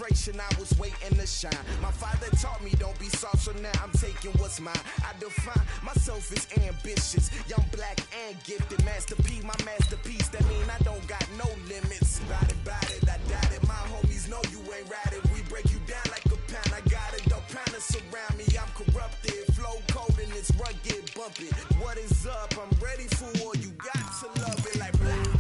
concentration, I was waiting to shine. My father taught me don't be soft, so now I'm taking what's mine. I define myself as ambitious, young, black, and gifted. Master P, my masterpiece, that mean I don't got no limits. Bout it, I doubt it. My homies know you ain't ratted. We break you down like a pound. I got it, don't pound us around me. I'm corrupted, flow cold and it's rugged, bump it. What is up? I'm ready for war. You got to love it like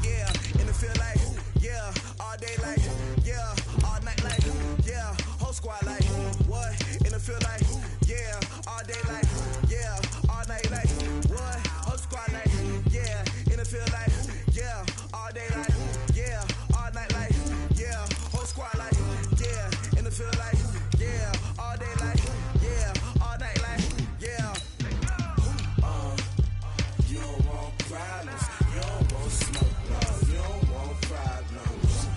yeah, and it feel like yeah, all day like yeah, all night like yeah, whole squad like what? And it feel like yeah, all day like yeah, all night like what? Whole squad like yeah, and it feel like yeah, all day like yeah, all night like yeah, whole squad like yeah, and it feel like yeah, all day like yeah, all night like yeah. You don't want problems, you don't want smoke, no, you don't want problems.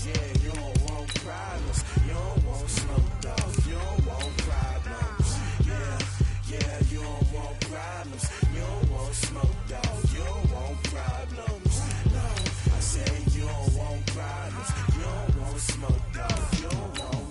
Yeah, you don't want problems, you don't want smoke, no, you don't want problems. Yeah, you don't want problems, you don't want smoke, dog, you don't want problems. No, I say you don't want problems, you don't want smoke, dog, you don't want.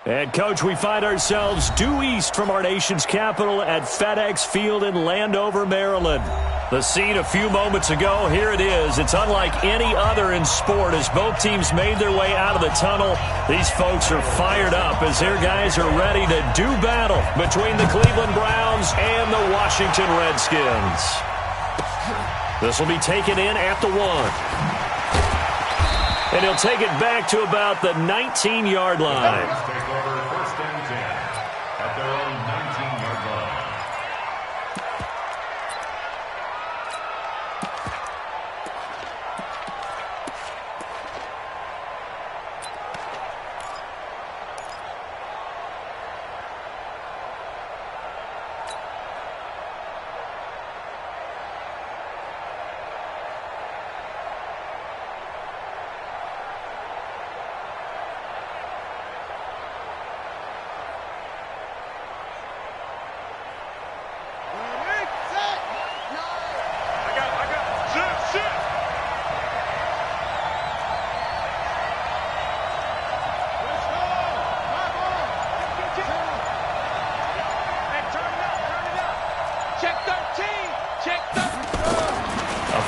And, Coach, we find ourselves due east from our nation's capital at FedEx Field in Landover, Maryland. The scene a few moments ago, here it is. It's unlike any other in sport as both teams made their way out of the tunnel. These folks are fired up as their guys are ready to do battle between the Cleveland Browns and the Washington Redskins. This will be taken in at the 1. And he'll take it back to about the 19-yard line. Take over first and 10 at their own 19-yard line.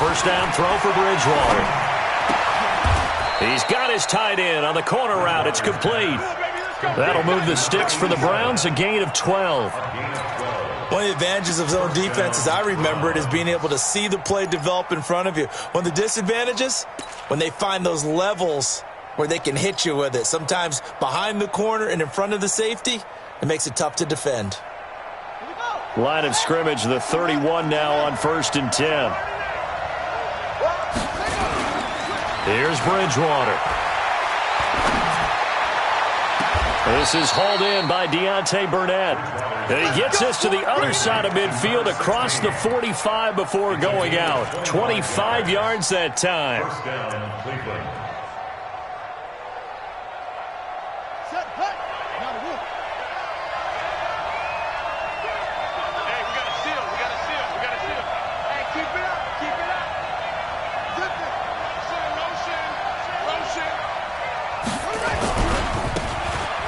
First down throw for Bridgewater. He's got his tight end on the corner route. It's complete. That'll move the sticks for the Browns, a gain of 12. One of the advantages of zone defense, as I remember it, is being able to see the play develop in front of you. One of the disadvantages, when they find those levels where they can hit you with it, sometimes behind the corner and in front of the safety, it makes it tough to defend. Line of scrimmage, the 31 now on 1st and 10. Here's Bridgewater. This is hauled in by Deontay Burnett. And he gets this to the other side of midfield across the 45 before going out. 25 yards that time. First down, Cleveland.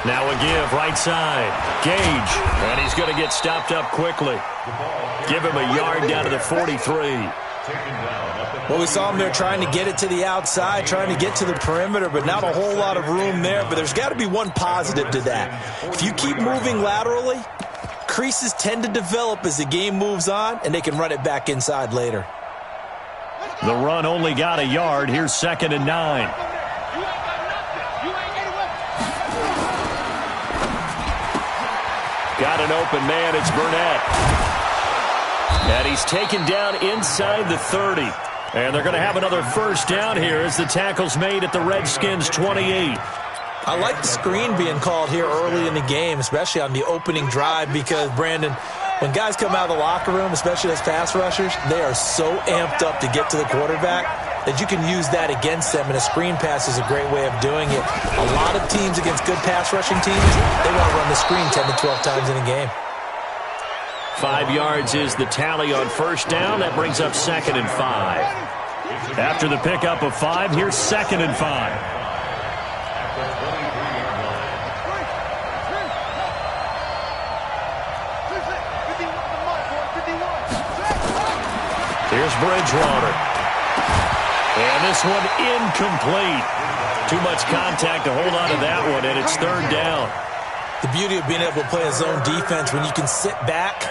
Now a give, right side. Gage, and he's going to get stopped up quickly. Give him a yard down to the 43. Well, we saw him there trying to get it to the outside, trying to get to the perimeter, but not a whole lot of room there. But there's got to be one positive to that. If you keep moving laterally, creases tend to develop as the game moves on, and they can run it back inside later. The run only got a yard. Here's 2nd and 9. Got an open man. It's Burnett. And he's taken down inside the 30. And they're going to have another first down here as the tackle's made at the Redskins' 28. I like the screen being called here early in the game, especially on the opening drive, because, Brandon, when guys come out of the locker room, especially as pass rushers, they are so amped up to get to the quarterback that you can use that against them, and a screen pass is a great way of doing it. A lot of teams against good pass rushing teams, they want to run the screen 10 to 12 times in a game. 5 yards is the tally on first down. That brings up 2nd and 5. After the pickup of 5, here's 2nd and 5. Here's Bridgewater. And this one incomplete. Too much contact to hold on to that one, and it's 3rd down. The beauty of being able to play a zone defense, when you can sit back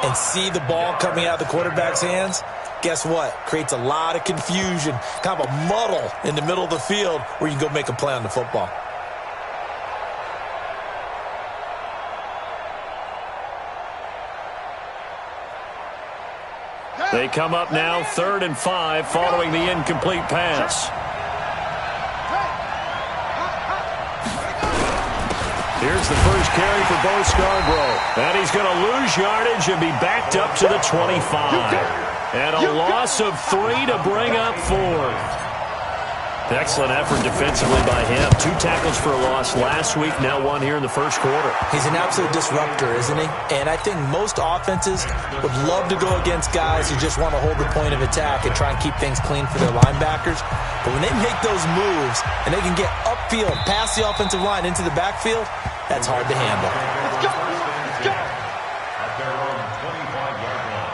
and see the ball coming out of the quarterback's hands, guess what? Creates a lot of confusion, kind of a muddle in the middle of the field where you can go make a play on the football. They come up now 3rd and 5 following the incomplete pass. Here's the first carry for Bo Scarborough. And he's going to lose yardage and be backed up to the 25. And a loss of 3 to bring up 4th. Excellent effort defensively by him. 2 tackles for a loss last week, now 1 here in the first quarter. He's an absolute disruptor, isn't he? And I think most offenses would love to go against guys who just want to hold the point of attack and try and keep things clean for their linebackers. But when they make those moves and they can get upfield, past the offensive line into the backfield, that's hard to handle. Let's go! Let's go! At their own 25-yard line.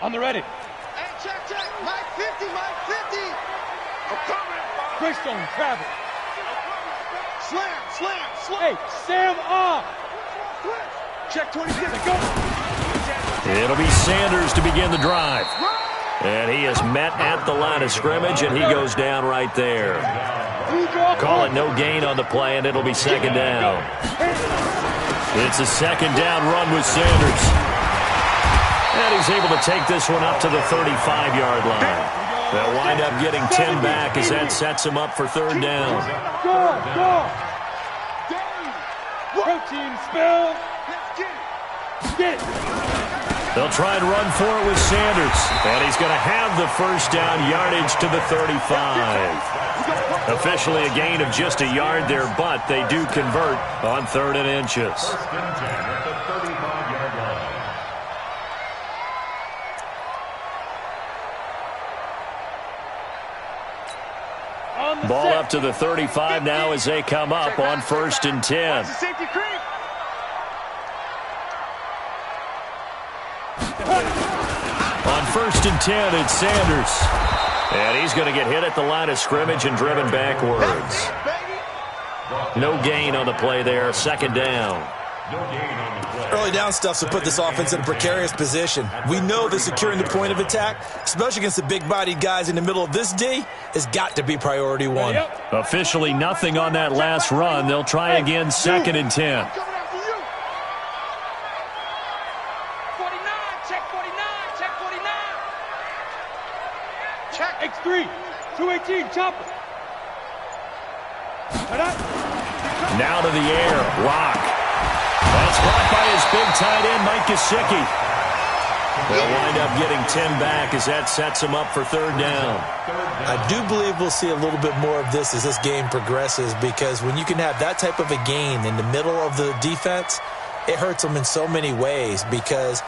On the ready. Hey, check. Mike 50, Mike 50. I'm coming. Greystone, travel. Slam. Hey, Sam off. Check 26. Go. It'll be Sanders to begin the drive. And he is met at the line of scrimmage, and he goes down right there. Call it no gain on the play, and it'll be 2nd down. It's a 2nd down run with Sanders. And he's able to take this one up to the 35-yard line. They'll wind up getting 10 back as that sets him up for 3rd down. Go. Protein spill. Get. They'll try and run for it with Sanders. And he's going to have the first down, yardage to the 35. Officially a gain of just a yard there, but they do convert on 3rd and inches. First and 10 at the 35-yard line. Ball up to the 35 now as they come up on 1st and 10. On 1st and 10, it's Sanders. And he's going to get hit at the line of scrimmage and driven backwards. No gain on the play there, 2nd down. Early down stuff to put this offense in a precarious position. We know that securing the point of attack, especially against the big-bodied guys in the middle of this D, has got to be priority 1. Officially nothing on that last run. They'll try again, 2nd and 10. 49, check 49. Check X3, 218, chopper. Now to the air, Rock. That's caught by his big tight end, Mike Gesicki. They'll wind up getting 10 back as that sets him up for 3rd down. I do believe we'll see a little bit more of this as this game progresses, because when you can have that type of a gain in the middle of the defense, it hurts them in so many ways, because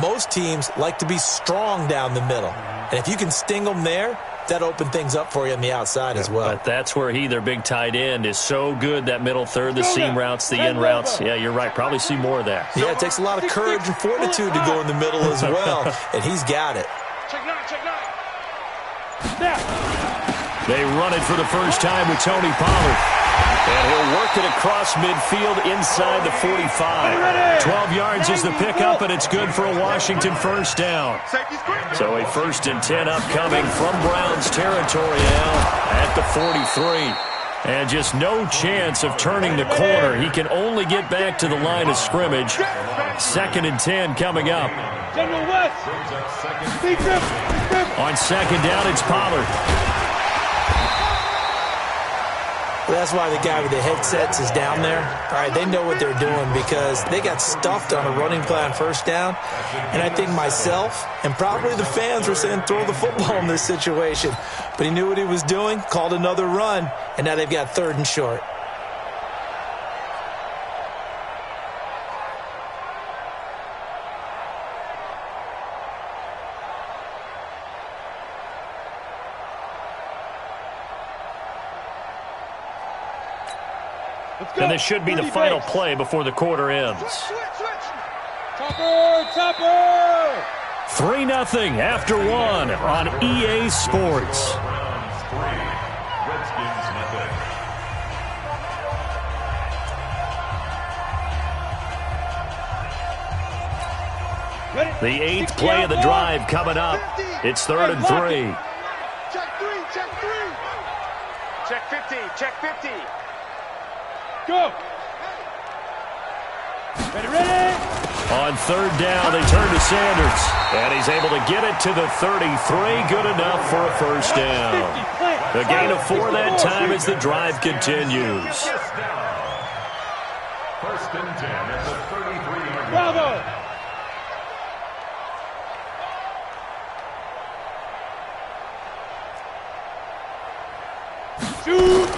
most teams like to be strong down the middle. And if you can sting them there, that opened things up for you on the outside as well. But that's where their big tight end, is so good, that middle third, the seam routes, the in routes. Yeah, you're right. Probably see more of that. Yeah, it takes a lot of courage and fortitude to go in the middle as well, and he's got it. Check 9. They run it for the first time with Tony Pollard. And he'll work it across midfield inside the 45. 12 yards is the pickup, and it's good for a Washington first down. So a 1st and 10 upcoming from Browns territory now at the 43. And just no chance of turning the corner. He can only get back to the line of scrimmage. 2nd and 10 coming up. General West. On 2nd down, it's Pollard. Well, that's why the guy with the headsets is down there. All right, they know what they're doing because they got stuffed on a running play on 1st down. And I think myself and probably the fans were saying throw the football in this situation. But he knew what he was doing, called another run, and now they've got 3rd and short. And this should be the final play before the quarter ends. Topper! 3-0 after 1 on EA Sports. The 8th play of the drive coming up. It's 3rd and 3. Check 3. Check 50. Check 50. Go. Ready. On 3rd down, they turn to Sanders. And he's able to get it to the 33. Good enough for a first down. The gain of 4 that time as the drive continues. 1st and 10 at the 33-yard line. Bravo. Shoot.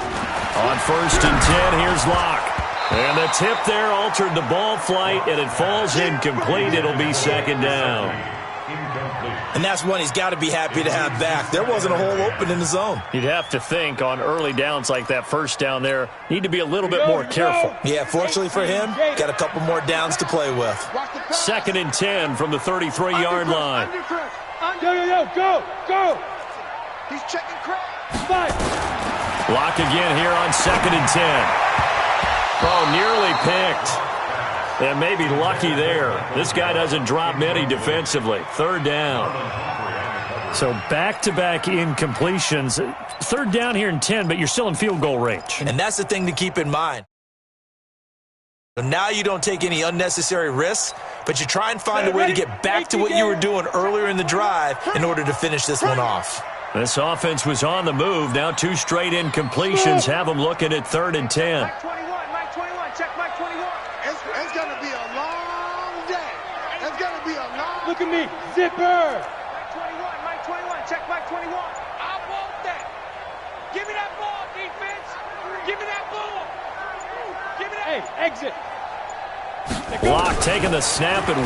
On 1st and 10, here's Locke. And the tip there altered the ball flight, and it falls incomplete. It'll be 2nd down. And that's one he's got to be happy to have back. There wasn't a hole open in the zone. You'd have to think on early downs like that 1st down there, need to be a little bit more careful. Yeah, fortunately for him, got a couple more downs to play with. 2nd and 10 from the 33-yard line. Go. He's checking crowd. Fight. Locke again here on 2nd and 10. Oh, nearly picked. And maybe lucky there. This guy doesn't drop many defensively. 3rd down. So back-to-back incompletions. 3rd down here in 10, but you're still in field goal range. And that's the thing to keep in mind. So now you don't take any unnecessary risks, but you try and find a way to get back to what you were doing earlier in the drive in order to finish this one off. This offense was on the move. Now 2 straight incompletions have them looking at 3rd and 10. Mike 21, check Mike 21. It's going to be a long day. It's going to be a long. Look at me, zipper. Mike 21, check Mike 21. I want that. Give me that ball, defense. Give me that ball. Give me that. Hey, exit. Locke taking the snap at 1.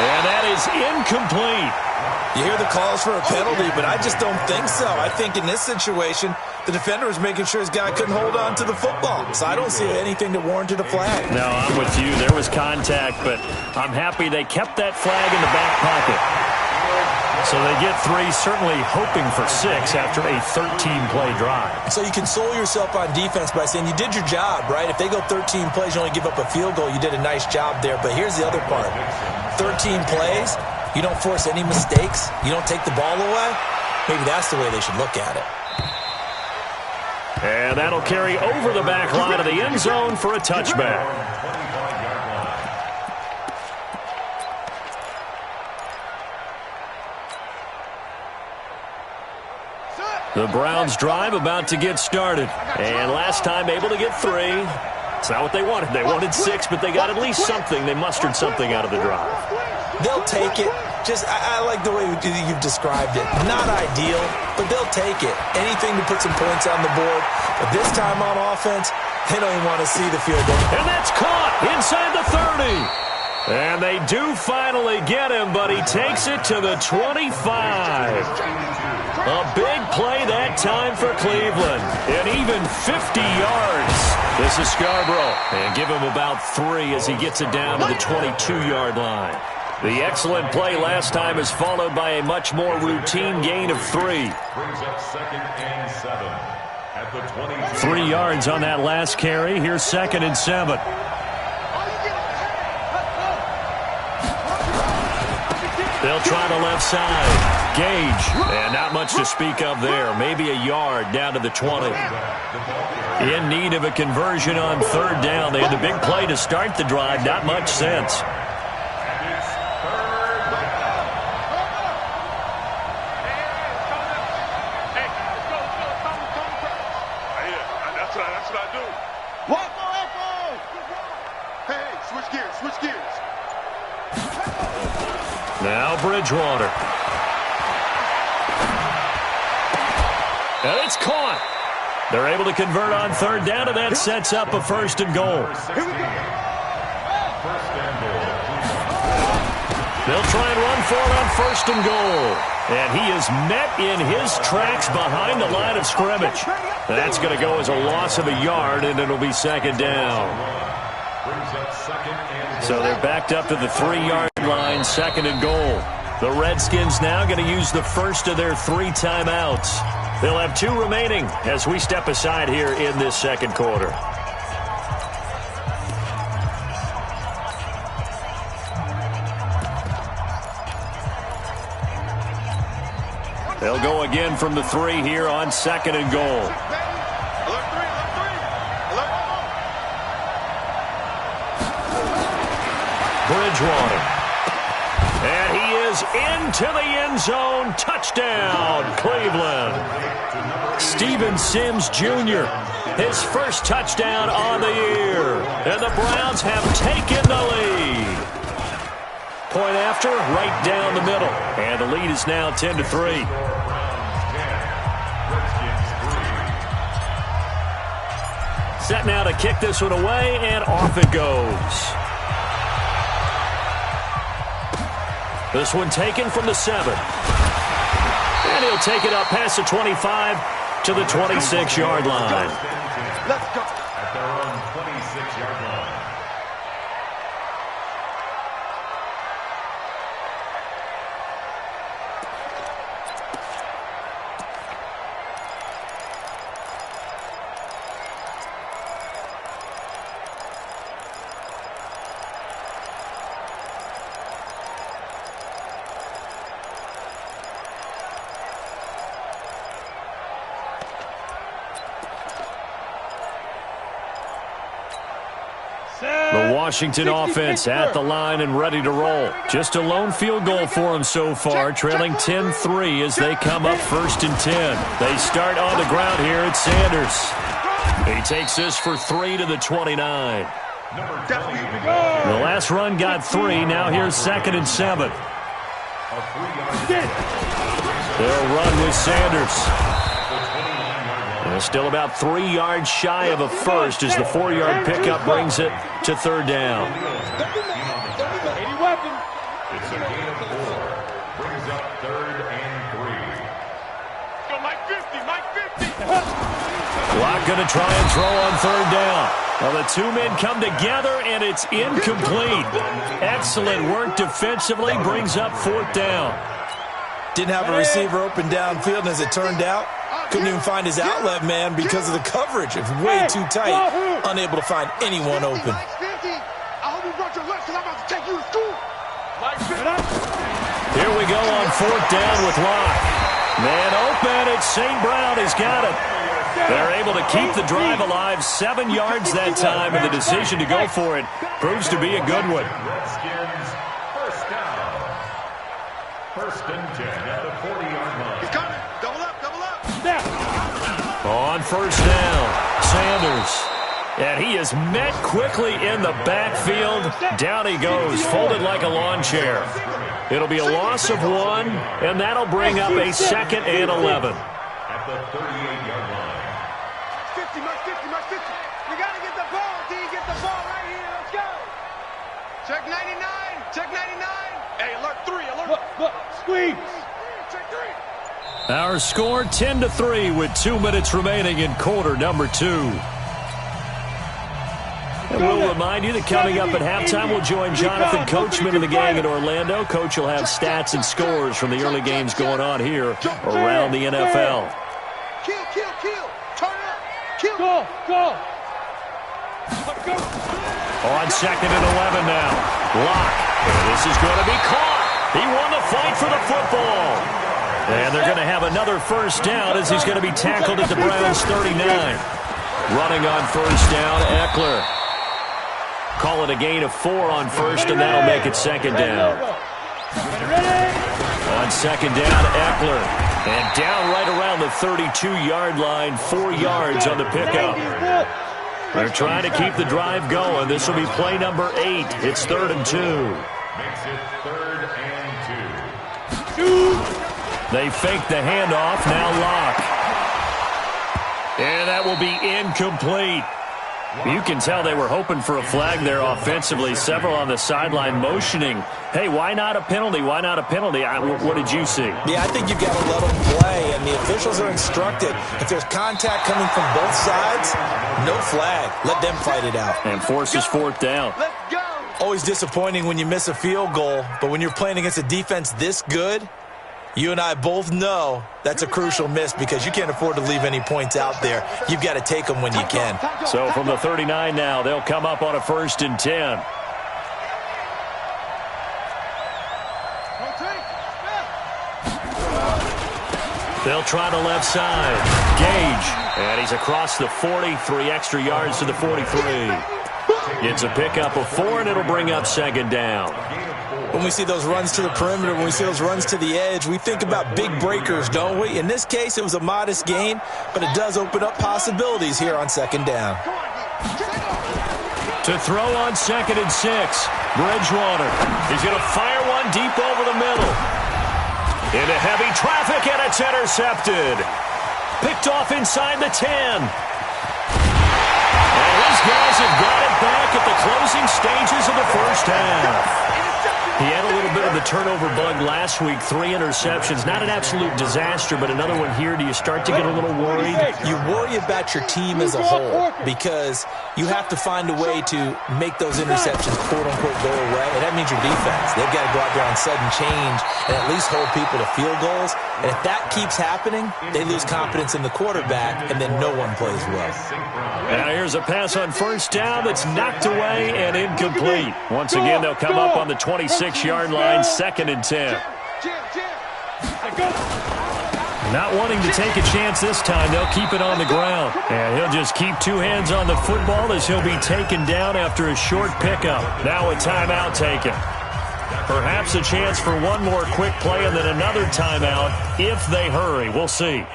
And that is incomplete. You hear the calls for a penalty, but I just don't think so. I think in this situation, the defender was making sure his guy couldn't hold on to the football. So I don't see anything that warranted a flag. No, I'm with you. There was contact, but I'm happy they kept that flag in the back pocket. So they get 3, certainly hoping for 6 after a 13-play drive. So you console yourself on defense by saying you did your job, right? If they go 13 plays, you only give up a field goal, you did a nice job there. But here's the other part. 13 plays, you don't force any mistakes, you don't take the ball away. Maybe that's the way they should look at it. And that'll carry over the back line of the end zone for a touchback. The Browns drive about to get started. And last time able to get 3. It's not what they wanted. They wanted 6, but they got at least something. They mustered something out of the drive. They'll take it. Just, I like the way you've described it. Not ideal, but they'll take it. Anything to put some points on the board. But this time on offense, they don't even want to see the field goal. And that's caught inside the 30. And they do finally get him, but he takes it to the 25. A big play that time for Cleveland. And even 50 yards. This is Scarborough. And give him about 3 as he gets it down to the 22-yard line. The excellent play last time is followed by a much more routine gain of 3. Brings up 2nd and 7. at the 20. 3 yards on that last carry. Here's 2nd and 7. They'll try the left side. Gage. And not much to speak of there. Maybe a yard down to the 20. In need of a conversion on 3rd down. They had the big play to start the drive. Not much sense. Now Bridgewater. And it's caught. They're able to convert on 3rd down, and that sets up a 1st and goal. They'll try and run for it on 1st and goal. And he is met in his tracks behind the line of scrimmage. That's going to go as a loss of a yard, and it'll be 2nd down. So they're backed up to the 3-yard line, 2nd and goal. The Redskins now going to use the first of their 3 timeouts. They'll have 2 remaining as we step aside here in this 2nd quarter. They'll go again from the 3 here on 2nd and goal. Bridgewater. And he is into the end zone. Touchdown, Cleveland. Steven Sims Jr., his first touchdown on the year. And the Browns have taken the lead. Point after, right down the middle. And the lead is now 10-3. Set now to kick this one away, and off it goes. This one taken from the 7. And he'll take it up past the 25 to the 26-yard line. Let's go. At their own 26-yard line. The Washington offense at the line and ready to roll. Just a lone field goal for them so far, trailing 10-3 as they come up 1st and 10. They start on the ground here at Sanders. He takes this for 3 to the 29. The last run got 3. Now here's 2nd and 7. They'll run with Sanders. Still about 3 yards shy of a first as the 4-yard pickup brings it to 3rd down. It's a gain of 4. Brings up 3rd and 3. Go Mike 50, Mike 50. Locke going to try and throw on 3rd down. Well, the 2 men come together, and it's incomplete. Excellent work defensively, brings up 4th down. Didn't have a receiver open downfield, and as it turned out, couldn't even find his outlet man because of the coverage. It's way too tight. Unable to find anyone open. Here we go on 4th down with Locke. Man open. It's St. Brown. He's got it. They're able to keep the drive alive. 7 yards that time, and the decision to go for it proves to be a good one. Redskins, 1st down. 1st and 10 at the 40-yard line. He's coming. Double up, double up. On 1st down, Sanders. And he is met quickly in the backfield. Down he goes, folded like a lawn chair. It'll be a loss of 1, and that'll bring up a 2nd and 11. At the 38-yard line. 50, Mark 50, Mark 50. You got to get the ball, D. Get the ball right here. Let's go. Check 99. Check 99. Hey, alert 3. Alert. Look, squeeze. Check 3. Our score 10-3 with 2 minutes remaining in quarter number 2. And we'll remind you that coming up at halftime, we'll join Jonathan Coachman and the gang in Orlando. Coach will have stats and scores from the early games going on here around the NFL. Kill, kill, kill. Turn it Go, go. On 2nd and 11 now. Lock. This is going to be caught. He won the fight for the football. And they're going to have another first down as he's going to be tackled at the Browns' 39. Running on first down, Eckler. Call it a gain of 4 on first, and that'll make it 2nd down. On 2nd down, Eckler. And down right around the 32-yard line, 4 yards on the pickup. They're trying to keep the drive going. This will be play number 8. It's 3rd and 2. Makes it 3rd and 2. They fake the handoff. Now Lock. And that will be incomplete. You can tell they were hoping for a flag there offensively. Several on the sideline motioning, hey, why not a penalty? Why not a penalty? What did you see? Yeah, I think you've got to let them play, and the officials are instructed. If there's contact coming from both sides, no flag. Let them fight it out. And forces 4th down. Let's go. Always disappointing when you miss a field goal, but when you're playing against a defense this good, you and I both know that's a crucial miss because you can't afford to leave any points out there. You've got to take them when you can. So from the 39 now, they'll come up on a 1st and 10. They'll try the left side. Gage. And he's across the 40, 3 extra yards to the 43. It's a pickup of 4, and it'll bring up 2nd down. When we see those runs to the perimeter, when we see those runs to the edge, we think about big breakers, don't we? In this case, it was a modest gain, but it does open up possibilities here on 2nd down. To throw on 2nd and 6, Bridgewater. He's going to fire one deep over the middle. Into heavy traffic, and it's intercepted. Picked off inside the 10. And these guys have got it back at the closing stages of the first half. He had a little bit of the turnover bug last week, 3 interceptions. Not an absolute disaster, but another one here. Do you start to get a little worried? You worry about your team as a whole because you have to find a way to make those interceptions, quote-unquote, go away. And that means your defense. They've got to go out there on sudden change and at least hold people to field goals. And if that keeps happening, they lose confidence in the quarterback, and then no one plays well. Now here's a pass on first down that's knocked away and incomplete. Once again, they'll come up on the 26-yard line, 2nd and 10. Not wanting to take a chance this time, they'll keep it on the ground. And he'll just keep 2 hands on the football as he'll be taken down after a short pickup. Now a timeout taken. Perhaps a chance for one more quick play and then another timeout if they hurry. We'll see.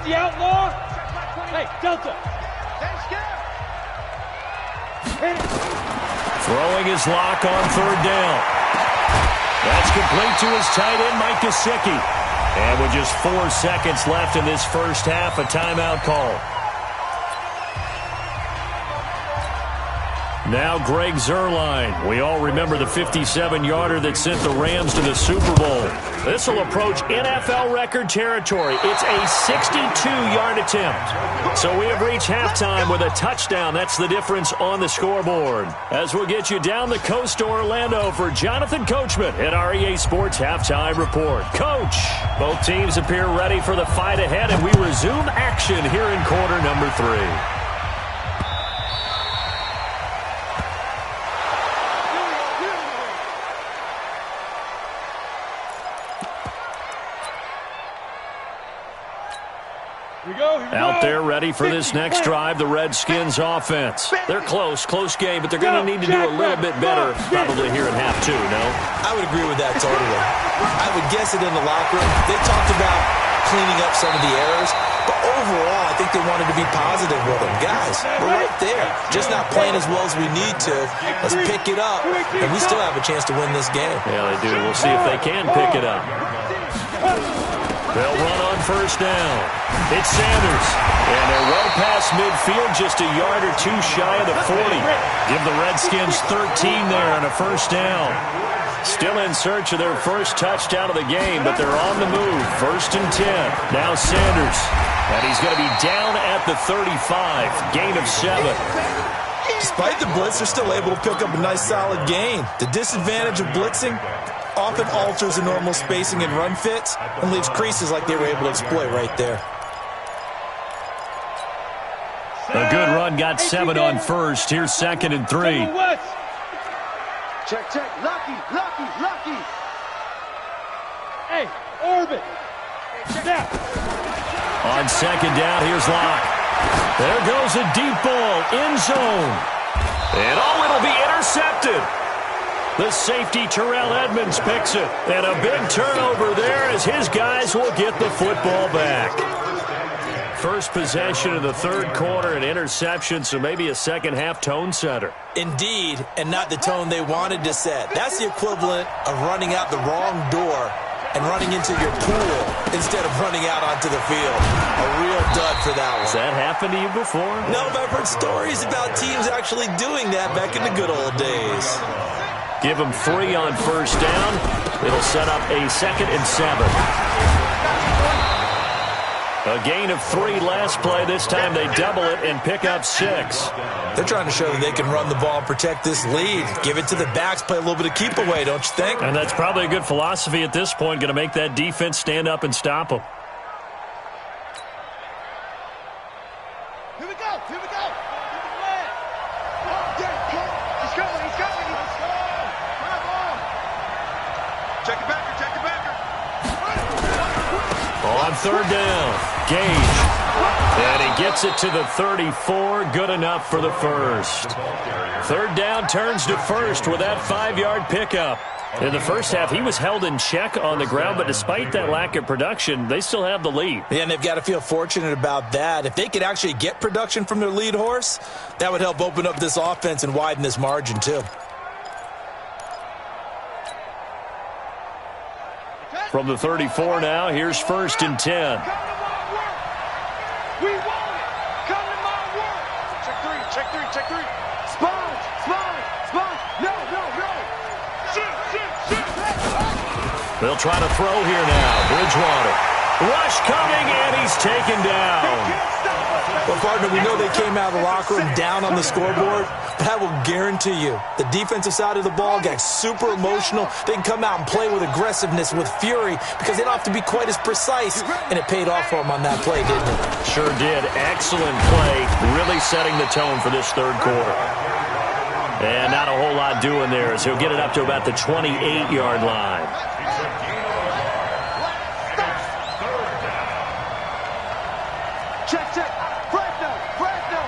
Outlaw. Hey, Delta. Throwing his Lock on 3rd down. That's complete to his tight end, Mike Gesicki. And with just 4 seconds left in this first half, a timeout call. Now Greg Zuerlein. We all remember the 57-yarder that sent the Rams to the Super Bowl. This will approach NFL record territory. It's a 62-yard attempt. So we have reached halftime with a touchdown. That's the difference on the scoreboard. As we'll get you down the coast to Orlando for Jonathan Coachman at our EA Sports Halftime Report. Coach, both teams appear ready for the fight ahead, and we resume action here in quarter number 3. Out there ready for this next drive, the Redskins offense. They're close game, but they're going to need to do a little bit better probably here in half 2, no? I would agree with that totally. I would guess it in the locker room. They talked about cleaning up some of the errors, but overall, I think they wanted to be positive with them. Guys, we're right there. Just not playing as well as we need to. Let's pick it up, and we still have a chance to win this game. Yeah, they do. We'll see if they can pick it up. They'll run on first down. It's Sanders. And they're well past midfield, just a yard or 2 shy of the 40. Give the Redskins 13 there on a first down. Still in search of their first touchdown of the game, but they're on the move. 1st and 10. Now Sanders. And he's going to be down at the 35. Gain of 7. Despite the blitz, they're still able to pick up a nice solid gain. The disadvantage of blitzing, often alters the normal spacing and run fits and leaves creases like they were able to exploit right there. A good run, got 7 on first. Here's 2nd and 3. Check, check. Lucky. Hey, orbit. Now. On 2nd down, here's Locke. There goes a deep ball, end zone. And it'll be intercepted. The safety, Terrell Edmonds, picks it. And a big turnover there as his guys will get the football back. First possession of the third quarter, an interception, so maybe a second-half tone setter. Indeed, and not the tone they wanted to set. That's the equivalent of running out the wrong door and running into your pool instead of running out onto the field. A real dud for that one. Has that happened to you before? No, but I've heard stories about teams actually doing that back in the good old days. Give them 3 on first down. It'll set up a 2nd and 7. A gain of 3 last play. This time they double it and pick up 6. They're trying to show that they can run the ball and protect this lead. Give it to the backs, play a little bit of keep away, don't you think? And that's probably a good philosophy at this point, going to make that defense stand up and stop them. Here we go. He's coming. Check it back. On 3rd down, Gage. And he gets it to the 34. Good enough for the first. 3rd down turns to first with that 5-yard pickup. In the first half, he was held in check on the ground, but despite that lack of production, they still have the lead. Yeah, and they've got to feel fortunate about that. If they could actually get production from their lead horse, that would help open up this offense and widen this margin too. From the 34 now, here's 1st and 10. We want it. Come to my work. Check 3. Sponge. No. Shoot. They'll try to throw here now. Bridgewater. Rush coming, and he's taken down. Well, partner, we know they came out of the locker room down on the scoreboard, but I will guarantee you the defensive side of the ball got super emotional. They can come out and play with aggressiveness, with fury, because they don't have to be quite as precise, and it paid off for them on that play, didn't it? Sure did. Excellent play, really setting the tone for this third quarter. And not a whole lot doing there as he'll get it up to about the 28-yard line. Check. Fresno.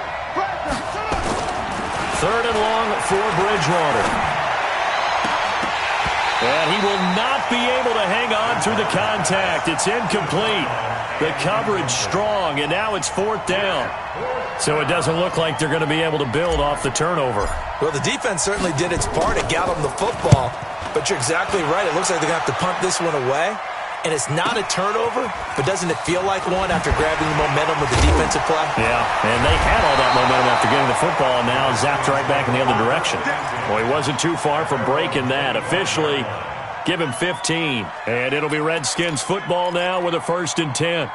3rd and long for Bridgewater. And he will not be able to hang on through the contact. It's incomplete. The coverage strong, and now it's 4th down. So it doesn't look like they're going to be able to build off the turnover. Well, the defense certainly did its part. It got them the football. But you're exactly right. It looks like they're going to have to punt this one away. And it's not a turnover, but doesn't it feel like one after grabbing the momentum with the defensive play? Yeah, and they had all that momentum after getting the football, and now zapped right back in the other direction. Well, he wasn't too far from breaking that. Officially, give him 15. And it'll be Redskins football now with a 1st and 10.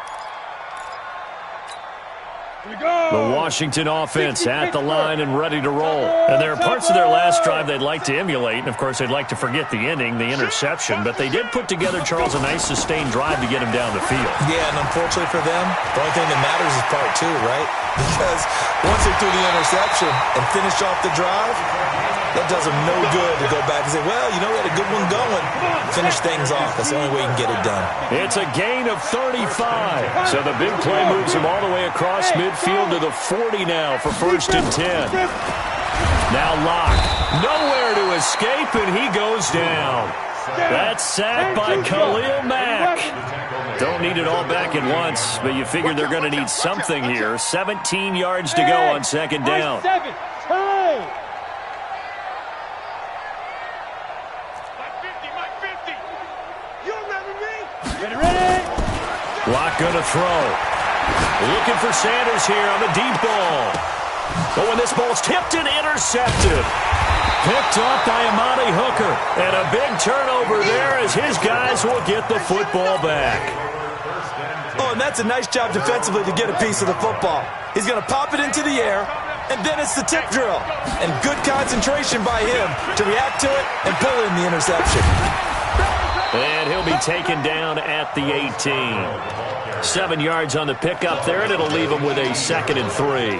The Washington offense at the line and ready to roll. And there are parts of their last drive they'd like to emulate. And, of course, they'd like to forget the ending, the interception. But they did put together, Charles, a nice sustained drive to get him down the field. Yeah, and unfortunately for them, the only thing that matters is part 2, right? Because once they threw the interception and finished off the drive, that does them no good to go back and say, well, you know, we had a good one going. Finish things off. That's the only way you can get it done. It's a gain of 35. So the big play moves him all the way across midfield to the 40 now for 1st and 10. Now Locke. Nowhere to escape, and he goes down. That's sacked by Khalil Mack. Don't need it all back at once, but you figure they're going to need something here. 17 yards to go on 2nd down. Locke going to throw. Looking for Sanders here on the deep ball. Oh, and this ball's tipped and intercepted. Picked off by Amani Hooker. And a big turnover there as his guys will get the football back. Oh, and that's a nice job defensively to get a piece of the football. He's going to pop it into the air, and then it's the tip drill. And good concentration by him to react to it and pull in the interception. And he'll be taken down at the 18. 7 yards on the pickup there, and it'll leave him with a 2nd and 3.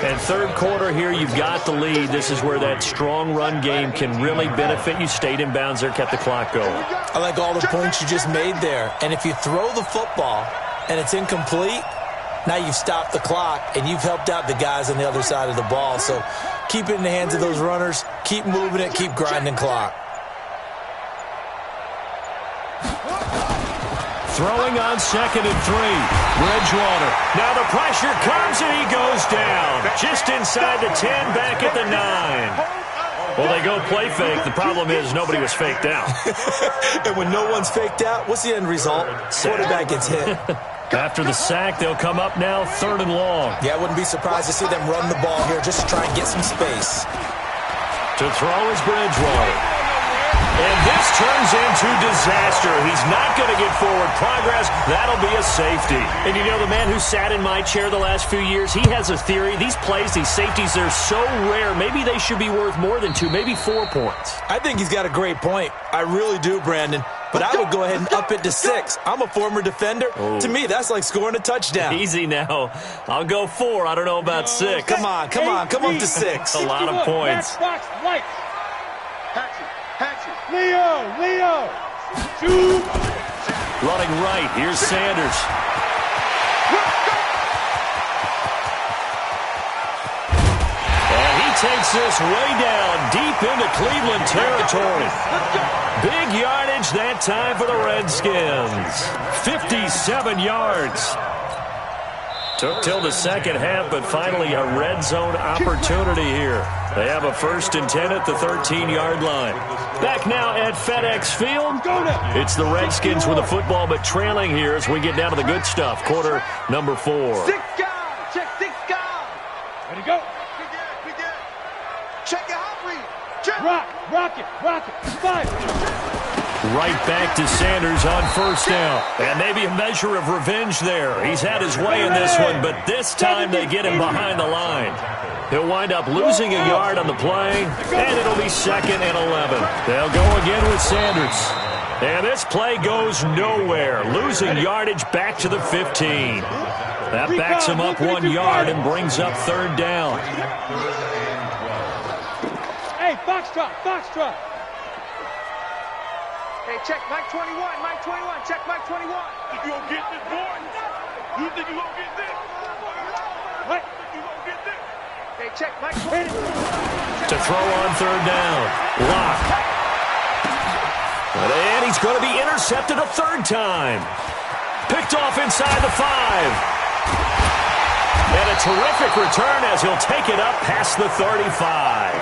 And third quarter here, you've got the lead. This is where that strong run game can really benefit you. Stayed in bounds there, kept the clock going. I like all the points you just made there. And if you throw the football and it's incomplete, now you've stopped the clock and you've helped out the guys on the other side of the ball. So keep it in the hands of those runners. Keep moving it. Keep grinding clock. Throwing on 2nd and 3. Bridgewater. Now the pressure comes and he goes down. Just inside the 10, back at the 9. Well, they go play fake. The problem is nobody was faked out. And when no one's faked out, what's the end result? Quarterback gets hit. After the sack, they'll come up now 3rd and long. Yeah, I wouldn't be surprised to see them run the ball here just to try and get some space. To throw is Bridgewater. And this turns into disaster. He's not going to get forward progress. That'll be a safety. And you know, the man who sat in my chair the last few years, he has a theory. These plays, these safeties, they're so rare. Maybe they should be worth more than 2, maybe 4 points. I think he's got a great point. I really do, Brandon. But I would go ahead and up it to 6. I'm a former defender. Oh. To me, that's like scoring a touchdown. Easy now. I'll go 4. I don't know about 6. Come on. Come up to 6. A lot of points. Leo. Shoot. Running right. Here's Sanders. And he takes this way down deep into Cleveland territory. Big yardage that time for the Redskins. 57 yards. Took till the second half, but finally a red zone opportunity here. They have a 1st and 10 at the 13-yard line. Back now at FedEx Field. It's the Redskins with the football, but trailing here as we get down to the good stuff. Quarter number 4. 6 guys. Check 6 guys. Ready to go. We good. Check your hot read. Check. Rock it. 5. Right back to Sanders on 1st down. And maybe a measure of revenge there. He's had his way in this one, but this time they get him behind the line. He'll wind up losing a yard on the play, and it'll be 2nd and 11. They'll go again with Sanders. And this play goes nowhere. Losing yardage back to the 15. That backs him up 1 yard and brings up 3rd down. Hey, Foxtrot. Hey, check Mike 21. Check Mike 21. Think you gonna get this, boy? You think you gonna get this? What? Think you gonna get this? Hey, check Mike 21. To throw on 3rd down. Lock. And he's going to be intercepted a 3rd time. Picked off inside the 5. And a terrific return as he'll take it up past the 35.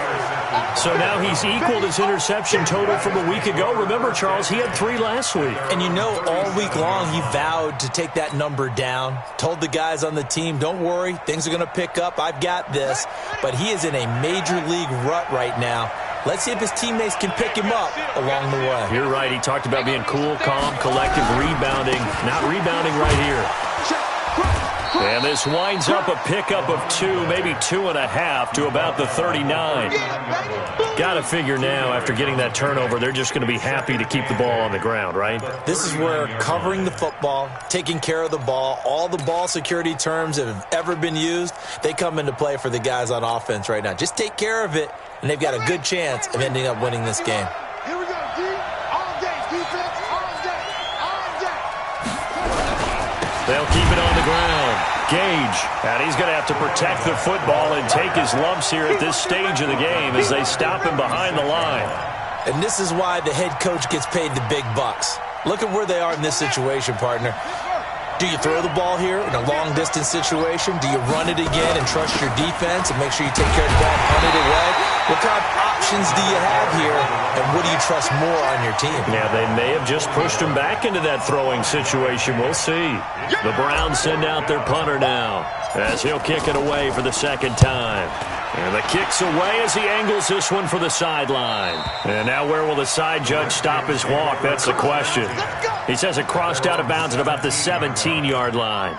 So now he's equaled his interception total from a week ago. Remember, Charles, he had 3 last week. And you know, all week long he vowed to take that number down. Told the guys on the team, don't worry, things are going to pick up. I've got this. But he is in a major league rut right now. Let's see if his teammates can pick him up along the way. You're right. He talked about being cool, calm, collective, rebounding. Not rebounding right here. And this winds up a pickup of 2, maybe 2.5 to about the 39. Got to figure now, after getting that turnover, they're just going to be happy to keep the ball on the ground, right? This is where covering the football, taking care of the ball, all the ball security terms that have ever been used, they come into play for the guys on offense right now. Just take care of it, and they've got a good chance of ending up winning this game. Here we go, D. All day. Defense, all day. They'll keep it on the ground. Gage, and he's going to have to protect the football and take his lumps here at this stage of the game as they stop him behind the line. And this is why the head coach gets paid the big bucks. Look at where they are in this situation, partner. Do you throw the ball here in a long-distance situation? Do you run it again and trust your defense and make sure you take care of the ball and punt it away? What kind of options do you have here, and what do you trust more on your team? Yeah, they may have just pushed him back into that throwing situation. We'll see. The Browns send out their punter now as he'll kick it away for the 2nd time. And the kick's away as he angles this one for the sideline. And now where will the side judge stop his walk? That's the question. He says it crossed out of bounds at about the 17-yard line.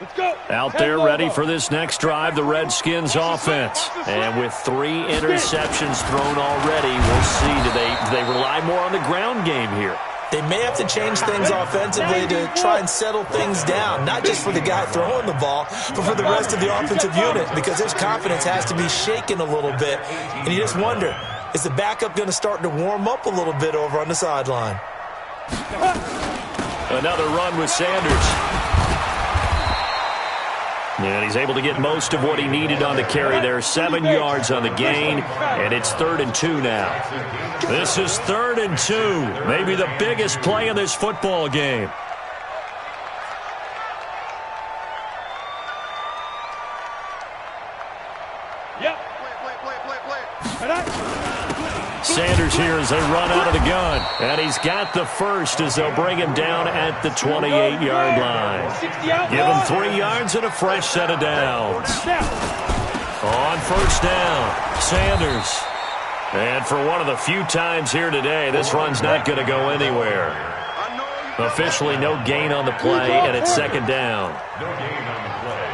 Let's go. Out there ready for this next drive, the Redskins offense. And with 3 interceptions thrown already, we'll see. Do they rely more on the ground game here? They may have to change things offensively to try and settle things down, not just for the guy throwing the ball, but for the rest of the offensive unit, because his confidence has to be shaken a little bit. And you just wonder, is the backup going to start to warm up a little bit over on the sideline? Another run with Sanders. And he's able to get most of what he needed on the carry there. 7 yards on the gain, and it's 3rd and 2 now. This is 3rd and 2, maybe the biggest play in this football game. Yep. Play. Sanders here as they run out of the gun. And he's got the first as they'll bring him down at the 28-yard line. Give him 3 yards and a fresh set of downs. On first down, Sanders. And for one of the few times here today, this run's not going to go anywhere. Officially no gain on the play, and it's 2nd down. No gain on the play.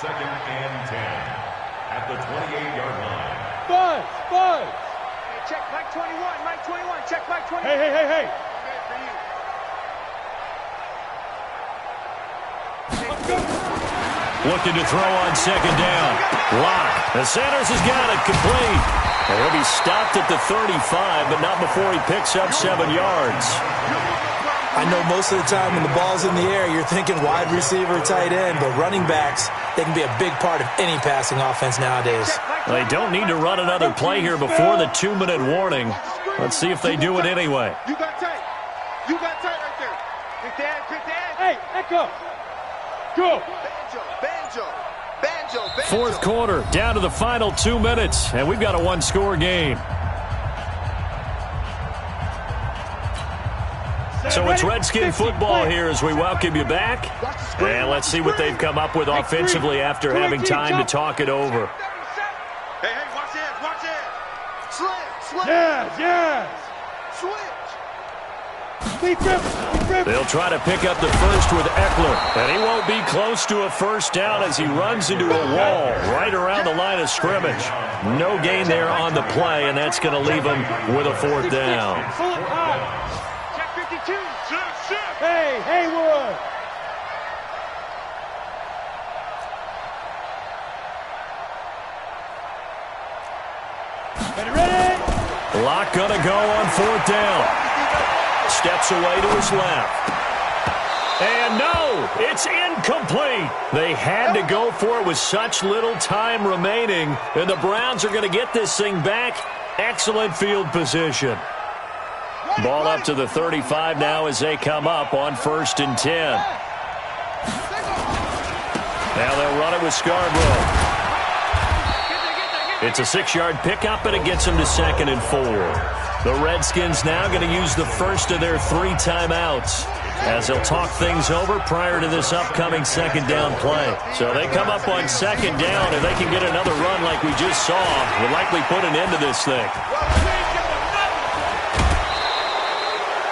2nd and 10 at the 28-yard line. Buzz. Check Mike 21, Mike 21, check Mike 21. Hey. Looking to throw on 2nd down. Lock. And Sanders has got it complete. And he'll be stopped at the 35, but not before he picks up 7 yards. I know most of the time when the ball's in the air, you're thinking wide receiver, tight end, but running backs, they can be a big part of any passing offense nowadays. They don't need to run another play here before the 2-minute warning. Let's see if they do it anyway. You got tight. Right there. Pick the edge. Hey, Echo. Go. Banjo. 4th quarter, down to the final 2 minutes, and we've got a 1-score game. So it's Redskin football here as we welcome you back. And let's see what they've come up with offensively after having time to talk it over. Hey, watch it. Slam. Yes. Switch. They'll try to pick up the first with Eckler, and he won't be close to a first down as he runs into a wall right around the line of scrimmage. No gain there on the play, and that's going to leave him with a 4th down. Check 52. Hey, Haywood. Ready? Lock going to go on 4th down. Steps away to his left. And no, it's incomplete. They had to go for it with such little time remaining, and the Browns are going to get this thing back. Excellent field position. Ball up to the 35 now as they come up on 1st and 10. Now they'll run it with Scarborough. It's a 6-yard pickup, and it gets them to 2nd and 4. The Redskins now going to use the first of their 3 timeouts as they'll talk things over prior to this upcoming 2nd down play. So they come up on 2nd down, and they can get another run like we just saw. Would likely put an end to this thing.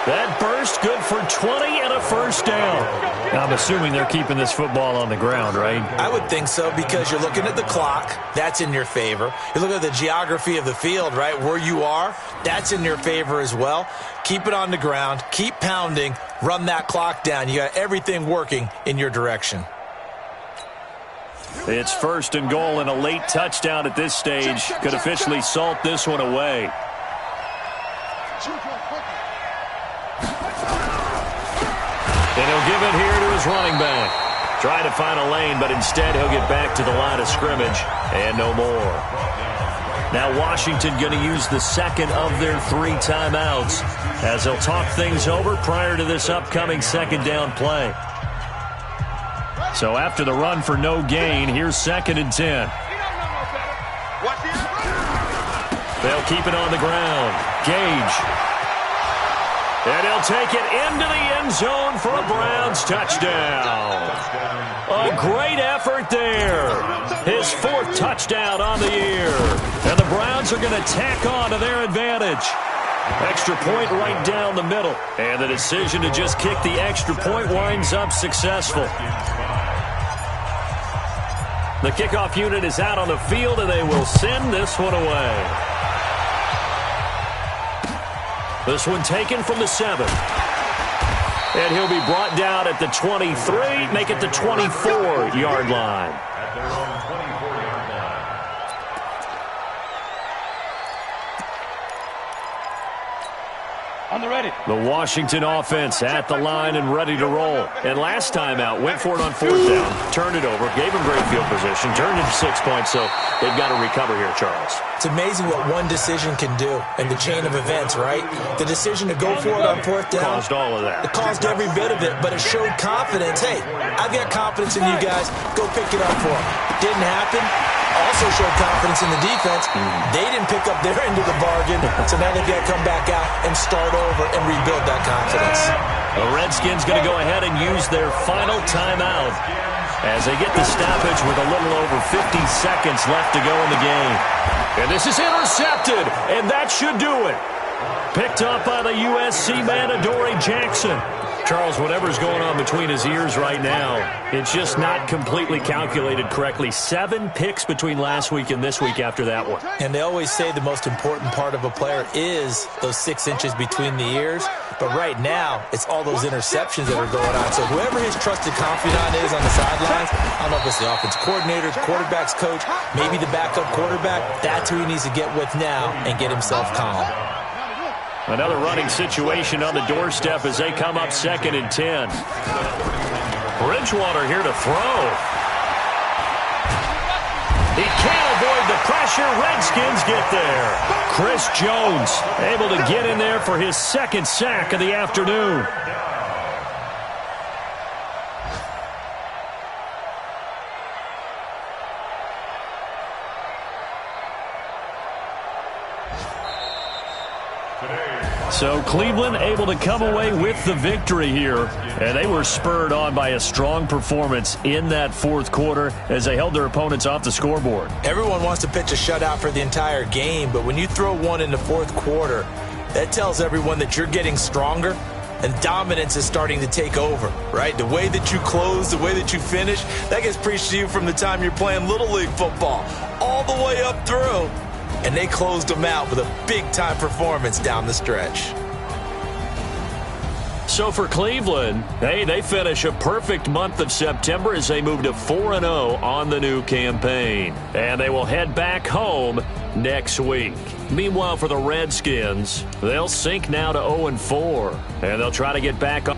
That burst good for 20 and a first down. I'm assuming they're keeping this football on the ground, right? I would think so, because you're looking at the clock. That's in your favor. You look at the geography of the field, right, where you are. That's in your favor as well. Keep it on the ground. Keep pounding. Run that clock down. You got everything working in your direction. It's 1st and goal, and a late touchdown at this stage could officially salt this one away. And he'll give it here to his running back. Try to find a lane, but instead he'll get back to the line of scrimmage and no more. Now Washington going to use the 2nd of their 3 timeouts as they'll talk things over prior to this upcoming 2nd down play. So after the run for no gain, here's 2nd and 10. They'll keep it on the ground. Gage. And he'll take it into the end zone for a Browns touchdown. A great effort there. His 4th touchdown on the year. And the Browns are going to tack on to their advantage. Extra point right down the middle. And the decision to just kick the extra point winds up successful. The kickoff unit is out on the field, and they will send this one away. This one taken from the 7. And he'll be brought down at the 23, make it the 24-yard line. At their own 24-yard line. On the ready. The Washington offense at the line and ready to roll. And last time out, went for it on 4th down, turned it over, gave him great field position, turned it to 6 points, so they've got to recover here, Charles. It's amazing what one decision can do in the chain of events, right? The decision to go for it on 4th down. Caused all of that. It caused every bit of it, but it showed confidence. Hey, I've got confidence in you guys. Go pick it up for them. Didn't happen. Also showed confidence in the defense. They didn't pick up their end of the bargain, so now they've got to come back out and start over and rebuild that confidence. The Redskins going to go ahead and use their final timeout as they get the stoppage with a little over 50 seconds left to go in the game. And this is intercepted, and that should do it. Picked up by the USC man, Adoree Jackson. Charles, whatever's going on between his ears right now, it's just not completely calculated correctly. 7 picks between last week and this week after that one. And they always say the most important part of a player is those 6 inches between the ears. But right now, it's all those interceptions that are going on. So whoever his trusted confidant is on the sidelines, I don't know if it's the offense coordinator, quarterback's coach, maybe the backup quarterback, that's who he needs to get with now and get himself calm. Another running situation on the doorstep as they come up 2nd and 10. Bridgewater here to throw. He can't avoid the pressure. Redskins get there. Chris Jones able to get in there for his 2nd sack of the afternoon. So Cleveland able to come away with the victory here, and they were spurred on by a strong performance in that 4th quarter as they held their opponents off the scoreboard. Everyone wants to pitch a shutout for the entire game, but when you throw one in the 4th quarter, that tells everyone that you're getting stronger and dominance is starting to take over, right? The way that you close, the way that you finish, that gets preached to you from the time you're playing Little League football all the way up through. And they closed them out with a big-time performance down the stretch. So for Cleveland, hey, they finish a perfect month of September as they move to 4-0 on the new campaign. And they will head back home next week. Meanwhile, for the Redskins, they'll sink now to 0-4. And they'll try to get back on.